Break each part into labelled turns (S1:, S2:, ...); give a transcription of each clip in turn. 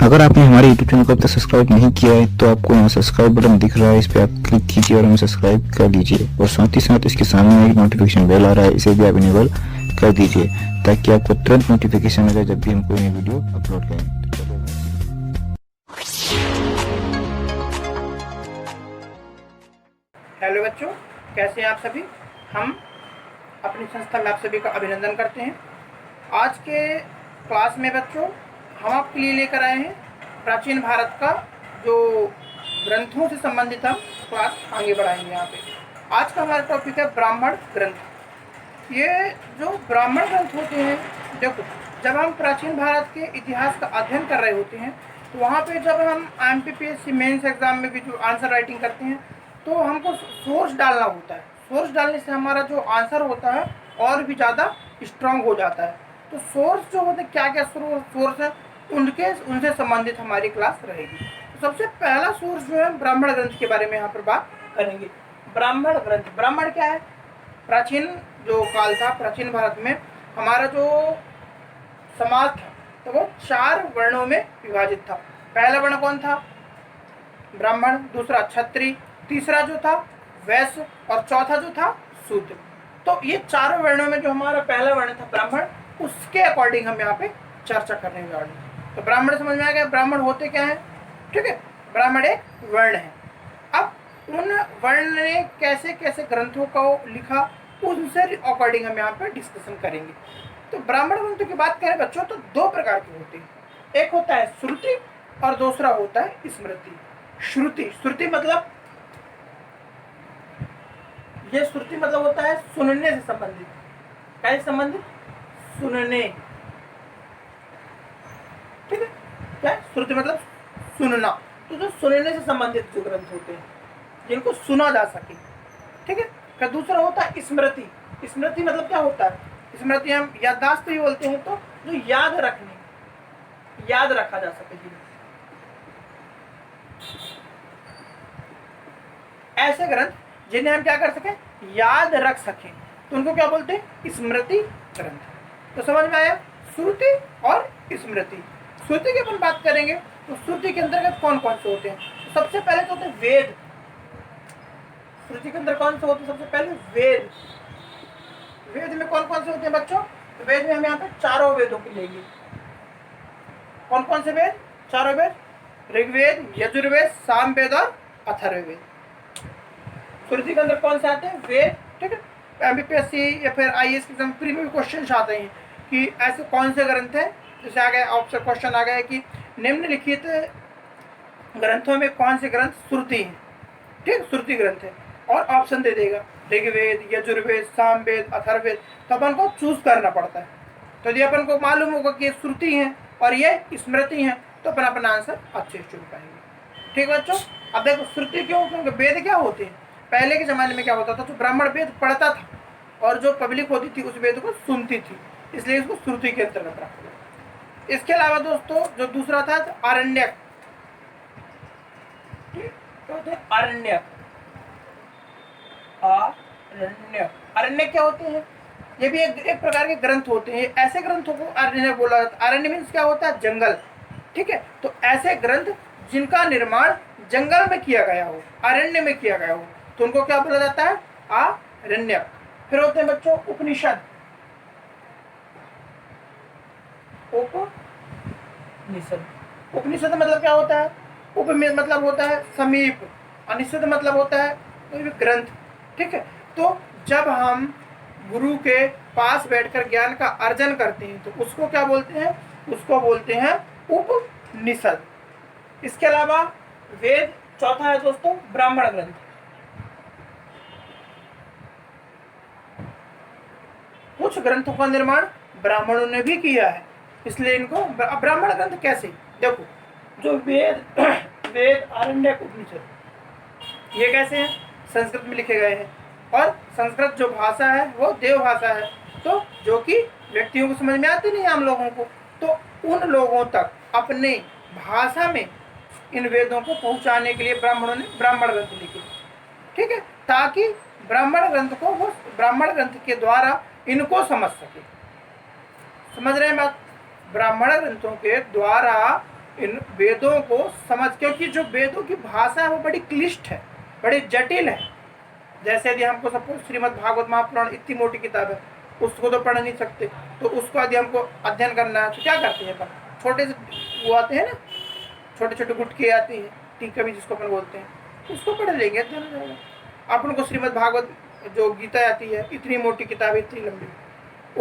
S1: अगर आपने हमारे YouTube चैनल को अब तक सब्सक्राइब नहीं किया है तो आपको यहाँ सब्सक्राइब बटन दिख रहा है, इस पर आप क्लिक कीजिए और हमें सब्सक्राइब कर लीजिए। और साथ ही साथ इसके सामने एक नोटिफिकेशन बेल आ रहा है, इसे भी आप इनेबल कर दीजिए ताकि आपको तुरंत नोटिफिकेशन मिले जब भी हम कोई नई वीडियो अपलोड करें।
S2: हेलो बच्चों, कैसे हैं आप सभी। हम अपनी संस्था में आप सभी का अभिनंदन करते हैं। आज के क्लास में बच्चों हम आपके लिए लेकर आए हैं प्राचीन भारत का जो ग्रंथों से संबंधित हम क्लास आगे बढ़ाएंगे। यहाँ पे आज का हमारा टॉपिक है ब्राह्मण ग्रंथ। ये जो ब्राह्मण ग्रंथ होते हैं, देखो जब हम प्राचीन भारत के इतिहास का अध्ययन कर रहे होते हैं तो वहाँ पे जब हम MPPSC मेंस एग्जाम में भी जो आंसर राइटिंग करते हैं तो हमको सोर्स डालना होता है। सोर्स डालने से हमारा जो आंसर होता है और भी ज़्यादा स्ट्रांग हो जाता है। तो सोर्स जो होते हैं, क्या क्या सोर्स है, उनसे संबंधित हमारी क्लास रहेगी। तो सबसे पहला सोर्स जो है ब्राह्मण ग्रंथ के बारे में यहाँ पर बात करेंगे। ब्राह्मण ग्रंथ, ब्राह्मण क्या है? प्राचीन जो काल था, प्राचीन भारत में हमारा जो समाज था तो वो 4 वर्णों में विभाजित था। पहला वर्ण कौन था? ब्राह्मण, दूसरा क्षत्रिय, तीसरा जो था वैश्य और चौथा जो था शूद्र। तो ये 4 वर्णों में जो हमारा पहला वर्ण था ब्राह्मण, उसके अकॉर्डिंग हम यहाँ पे चर्चा करने जा रहे हैं। तो ब्राह्मण समझ में आ गया, ब्राह्मण होते क्या है? ठीक है, ब्राह्मण एक वर्ण है। अब उन वर्ण ने कैसे कैसे ग्रंथों को लिखा, उनसे अकॉर्डिंग हम यहाँ पे डिस्कशन करेंगे। तो ब्राह्मण ग्रंथों की बात करें बच्चों तो 2 प्रकार के होते हैं। एक होता है श्रुति और दूसरा होता है स्मृति। श्रुति मतलब, ये श्रुति मतलब होता है सुनने से संबंधित। कैसे संबंधित? सुनने। ठीक है, क्या श्रुति मतलब सुनना। तो जो सुनने से संबंधित जो ग्रंथ होते हैं जिनको सुना जा सके। ठीक है। फिर दूसरा होता है स्मृति। स्मृति मतलब क्या होता है? स्मृति हम याददाश्त भी बोलते हैं, तो जो याद रखने, याद रखा जा सके जिन्हें, ऐसे ग्रंथ जिन्हें हम क्या कर सके, याद रख सकें, तो उनको क्या बोलते हैं? स्मृति ग्रंथ। तो समझ में आया श्रुति और स्मृति। श्रुति की अपन बात करेंगे तो श्रुति के अंतर्गत कौन कौन से होते हैं? तो सबसे पहले तो होते हैं वेद। श्रुति के अंदर कौन से होते हैं? सबसे पहले वेद। वेद में कौन कौन से होते हैं बच्चों? तो वेद में हम यहाँ पे 4 वेदों को लेंगे। कौन कौन से वेद? 4 वेद, ऋग्वेद, यजुर्वेद, सामवेद और अथर्ववेद। श्रुति के अंदर कौन से आते हैं? वेद। ठीक है, MPPSC या फिर IAS के एग्जाम प्री में भी क्वेश्चन आते हैं कि ऐसे कौन से ग्रंथ हैं। जैसे आ गया ऑप्शन क्वेश्चन आ गया कि निम्नलिखित ग्रंथों में कौन से ग्रंथ श्रुति हैं। ठीक, श्रुति ग्रंथ है, और ऑप्शन दे देगा ऋग्वेद, यजुर्वेद, सामवेद, अथर्ववेद। तो अपन को चूज करना पड़ता है। तो यदि अपन को मालूम होगा कि ये श्रुति हैं और ये स्मृति हैं तो अपन अपना आंसर अच्छे से चुन पाएंगे। ठीक है बच्चों। अब देखो श्रुति क्यों? क्योंकि वेद क्या होते हैं? पहले के ज़माने में क्या होता था, जो ब्राह्मण वेद पढ़ता था और जो पब्लिक होती थी उस वेद को सुनती थी, इसलिए इसको श्रुति के अंतर्गत रखा गया। इसके अलावा दोस्तों जो दूसरा था आरण्यक। आरण्यक, आरण्यक क्या होते हैं? ये भी एक प्रकार के ग्रंथ होते हैं। ऐसे ग्रंथों को आरण्यक बोला जाता है। आरण्य मीन्स क्या होता है? जंगल। ठीक है, तो ऐसे ग्रंथ जिनका निर्माण जंगल में किया गया हो, अरण्य में किया गया हो, तो उनको क्या बोला जाता है? आरण्यक। फिर होते हैं बच्चों उपनिषद। उपनिषद, उपनिषद मतलब क्या होता है? उप मतलब होता है समीप, अनिषद मतलब होता है कोई भी ग्रंथ। ठीक है, तो जब हम गुरु के पास बैठकर ज्ञान का अर्जन करते हैं तो उसको क्या बोलते हैं? उसको बोलते हैं उपनिषद। इसके अलावा वेद। चौथा है दोस्तों ब्राह्मण ग्रंथ। कुछ ग्रंथों का निर्माण ब्राह्मणों ने भी किया है, इसलिए इनको ब्राह्मण ग्रंथ कैसे? देखो जो वेद, आरण्यक, उपनिषद, ये कैसे हैं? संस्कृत में लिखे गए हैं, और संस्कृत जो भाषा है वो देव भाषा है, तो जो कि व्यक्तियों को समझ में आती नहीं है, हम लोगों को। तो उन लोगों तक अपने भाषा में इन वेदों को पहुंचाने के लिए ब्राह्मणों ने ब्राह्मण ग्रंथ लिखे। ठीक है, ताकि ब्राह्मण ग्रंथ को वो ब्राह्मण ग्रंथ के द्वारा इनको समझ सके। समझ रहे हैं बात? ब्राह्मण ग्रंथों के द्वारा इन वेदों को समझ, क्योंकि जो वेदों की भाषा है वो बड़ी क्लिष्ट है, बड़ी जटिल है। जैसे यदि हमको सपोज श्रीमद् भागवत महापुराण इतनी मोटी किताब है, उसको तो पढ़ नहीं सकते, तो उसको यदि हमको अध्ययन करना है तो क्या करते हैं अपन, छोटे से वो आते हैं ना, छोटे छोटे गुटके आते हैं, टीका भी जिसको अपन बोलते हैं, उसको पढ़ लेंगे, अध्ययन हो जाएगा। अपन को श्रीमद् भागवत जो गीता आती है, इतनी मोटी किताब है, इतनी लंबी,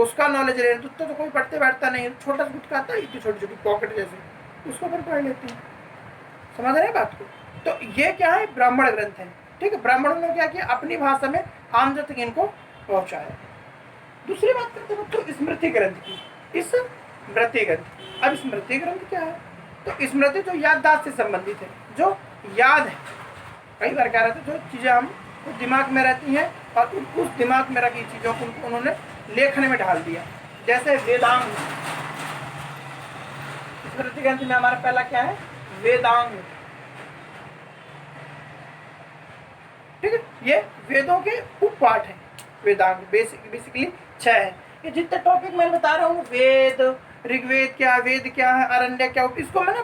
S2: उसका नॉलेज लेना तो कोई पढ़ते बैठता नहीं, छोटा सा गुटका आता है, इतनी छोटी छोटी पॉकेट जैसे, उसको अपन पढ़ लेते हैं। समझ रहे हैं बात को? तो ये क्या है, ब्राह्मण ग्रंथ है। ठीक है, ब्राह्मणों ने क्या किया, अपनी भाषा में आम जन तक इनको पहुंचाया। दूसरी बात करते हैं तो स्मृति ग्रंथ की। स्मृति ग्रंथ, अब स्मृति ग्रंथ क्या है, तो स्मृति जो याददाश्त से संबंधित है, जो याद है, कई बार क्या रहता है, जो चीजें हम दिमाग में रहती हैं और उस दिमाग में रखी चीजों को उन्होंने लेखन में ढाल दिया। जैसे वेदांग, स्मृति ग्रंथ में हमारा पहला क्या है, वेदांग। ठीक है, ये वेदों के उपपाठ है, वेदांग बेसिकली 6 है। ये जितने टॉपिक मैं बता रहा हूँ, वेद, ऋग्वेद क्या, वेद क्या है, अरण्य क्या, इसको मैं ना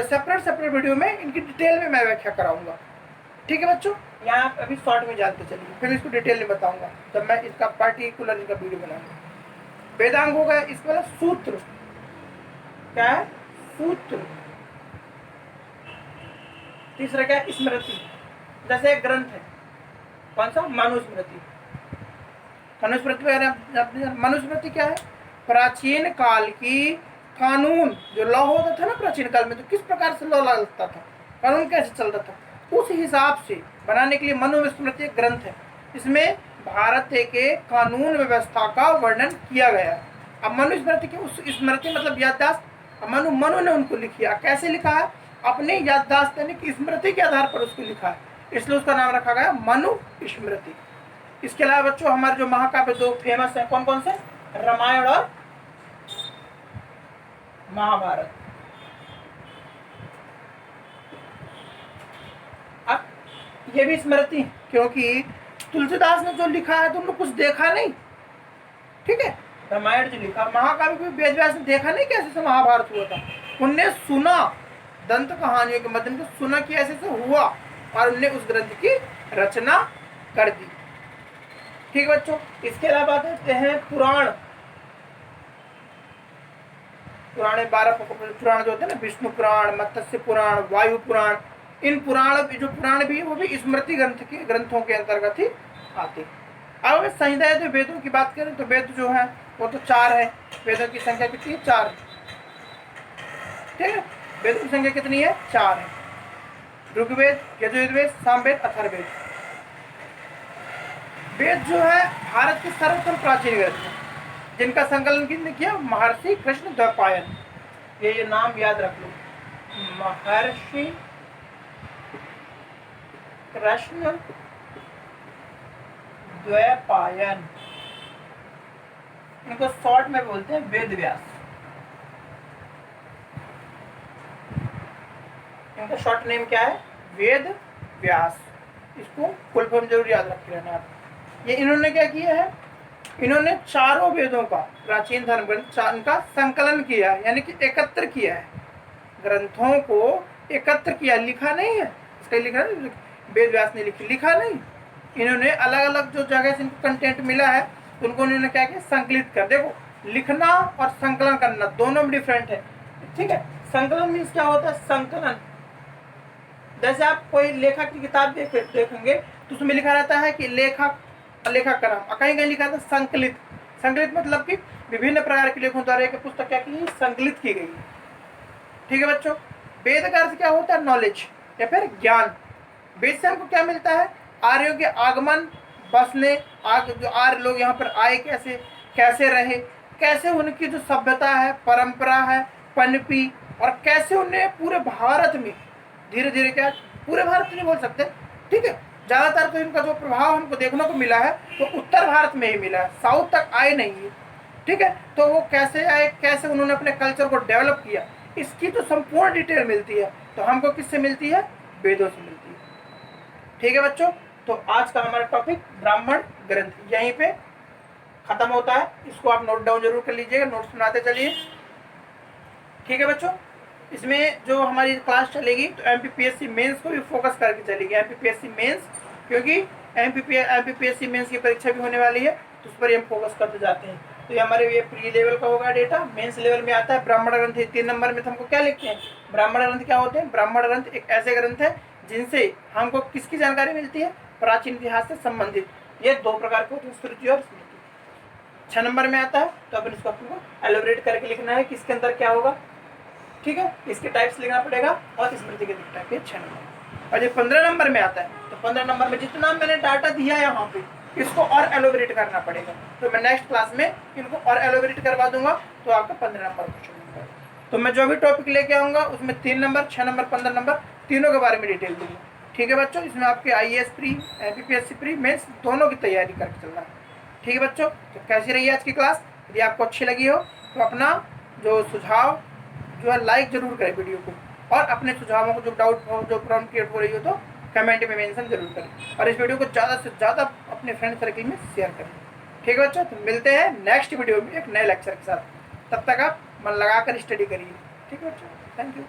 S2: सेपरेट वीडियो में इनकी डिटेल में मैं व्याख्या कराऊंगा। ठीक है बच्चों, यहाँ अभी शॉर्ट में जानते चलिए, फिर इसको डिटेल में बताऊंगा जब मैं इसका पार्टिकुलर इनका वीडियो बनाऊंगा। वेदांग हो गया, इसके बाद सूत्र, क्या है, सूत्र। तीसरा क्या है, स्मृति। जैसे एक ग्रंथ है, कौन सा, मनुस्मृति। मनुस्मृति क्या है, प्राचीन काल की कानून, जो लॉ होता था ना प्राचीन काल में, तो किस प्रकार से लॉ लगता था, कानून कैसे चलता था, उस हिसाब से बनाने के लिए मनुस्मृति एक ग्रंथ है। इसमें भारत के कानून व्यवस्था का वर्णन किया गया है। अब मनुस्मृति की उस स्मृति मतलब याददाश्त, मनु ने उनको लिखा, कैसे लिखा है, अपने याददाश्त यानी कि स्मृति के आधार पर उसको लिखा है, इसलिए उसका नाम रखा गया मनु स्मृति। इसके अलावा बच्चों हमारे जो महाकाव्य दो फेमस हैं, कौन कौन से, रामायण और महाभारत। अब ये भी स्मृति, क्योंकि तुलसीदास ने जो लिखा है तुमने कुछ देखा नहीं, ठीक है, रामायण जो लिखा, महाकाव्य को वेद व्यास ने देखा नहीं कैसे से महाभारत हुआ था, उनने सुना, दंत कहानियों के माध्यम से सुना कि ऐसे से हुआ और उनने उस ग्रंथ की रचना कर दी। ठीक है बच्चों, इसके अलावा देखते हैं पुराण। पुराने 12 पुराण जो होते हैं ना, विष्णु पुराण, मत्स्य पुराण, वायु पुराण, इन पुराण जो पुराण भी वो भी स्मृति ग्रंथों के अंतर्गत ही आते। अब हमें संहिता जो वेदों की बात करें तो वेद जो है वो तो 4 है, वेदों की संख्या कितनी है, 4। ठीक है, वेदों की संख्या कितनी है, 4 है। ऋग्वेद, यजुर्वेद, सामवेद, अथर्ववेद। वेद जो है भारत के सर्वप्रथम प्राचीन ग्रंथ है, जिनका संकलन किसने किया, महर्षि कृष्ण द्वैपायन। ये नाम याद रख लो, महर्षि कृष्ण द्वैपायन, इनको शॉर्ट में बोलते हैं वेद व्यास। इनका शॉर्ट नेम क्या है, वेद व्यास। इसको फुल फॉर्म जरूर याद रखे रहना आप। ये इन्होंने क्या किया है, इन्होंने चारों वेदों का, प्राचीन धर्म ग्रंथ, इनका संकलन किया है, यानी कि एकत्र किया है, ग्रंथों को एकत्र किया, लिखा नहीं है। इसका लिखा नहीं, वेद व्यास ने लिखा नहीं, इन्होंने अलग अलग जो जगह से इनको कंटेंट मिला है उनको इन्होंने क्या किया, संकलित कर। देखो, लिखना और संकलन करना दोनों में डिफरेंट है। ठीक है, संकलन मीन्स क्या होता है, संकलन, जैसे आप कोई लेखक की किताब देखेंगे तो उसमें लिखा रहता है कि लेखक का नाम, कहीं कहीं लिखा था संकलित। संकलित मतलब कि विभिन्न प्रकार के लेखों द्वारा एक पुस्तक क्या की, संकलित की गई है। ठीक है बच्चों, वेद का अर्थ क्या होता है, नॉलेज या फिर ज्ञान। वेद से हमको क्या मिलता है, आर्यों के आगमन, बसने, जो आर्य लोग यहाँ पर आए कैसे रहे, कैसे उनकी जो सभ्यता है, परंपरा है, पनपी, और कैसे उन्हें पूरे भारत में धीरे धीरे, क्या पूरे भारत नहीं बोल सकते, ठीक है, ज़्यादातर तो इनका जो प्रभाव हमको देखने को मिला है तो उत्तर भारत में ही मिला है, साउथ तक आए नहीं है। ठीक है, तो वो कैसे आए, कैसे उन्होंने अपने कल्चर को डेवलप किया, इसकी तो संपूर्ण डिटेल मिलती है, तो हमको किससे मिलती है, वेदों से मिलती है। ठीक है बच्चों, तो आज का हमारा टॉपिक ब्राह्मण ग्रंथ यहीं पे खत्म होता है। इसको आप नोट डाउन जरूर कर लीजिएगा, नोट्स बनाते चलिए। ठीक है बच्चों, इसमें जो हमारी क्लास चलेगी तो MPPSC मेंस को भी फोकस करके चलेगी, MPPSC मेंस, क्योंकि MPPSC मेंस की परीक्षा भी होने वाली है, तो उस पर हम फोकस करते जाते हैं। तो ये हमारे ये प्री लेवल का होगा डेटा। मेंस लेवल में आता है ब्राह्मण ग्रंथ। 3 नंबर में तो हमको क्या लिखते हैं, ब्राह्मण ग्रंथ क्या होते हैं। ब्राह्मण ग्रंथ एक ऐसे ग्रंथ है जिनसे हमको किसकी जानकारी मिलती है, प्राचीन इतिहास से संबंधित। ये 2 प्रकार के होते हैं, श्रुति और स्मृति। 6 नंबर में आता है तो अपन इसको आपको एलोबरेट करके लिखना है कि इसके अंदर क्या होगा, ठीक है, इसके टाइप्स लिखना पड़ेगा और स्मृति के टाइप के 6 नंबर। और ये 15 नंबर में आता है तो 15 नंबर में जितना मैंने डाटा दिया है यहाँ पे इसको और एलोबरेट करना पड़ेगा। तो मैं नेक्स्ट क्लास में इनको और एलोबरेट करवा दूंगा, तो आपका 15 नंबर क्वेश्चन होगा। तो मैं जो भी टॉपिक लेके आऊँगा उसमें 3 नंबर, 6 नंबर, 15 नंबर तीनों के बारे में डिटेल दूंगा। ठीक है बच्चों, इसमें आपके IAS pre, MPPSC pre, mains दोनों की तैयारी करके चलना है। ठीक है बच्चों, तो कैसी रही आज की क्लास। यदि आपको अच्छी लगी हो तो अपना जो सुझाव जो है लाइक जरूर करें वीडियो को, और अपने सुझावों को जो डाउट हो, जो प्रॉब्लम क्रिएट हो रही हो तो कमेंट में मेंशन जरूर करें, और इस वीडियो को ज़्यादा से ज़्यादा अपने फ्रेंड सर्कल में शेयर करें। ठीक है बच्चों, तो मिलते हैं नेक्स्ट वीडियो में एक नए लेक्चर के साथ। तब तक आप मन लगाकर स्टडी करिए। ठीक है बच्चों, थैंक यू।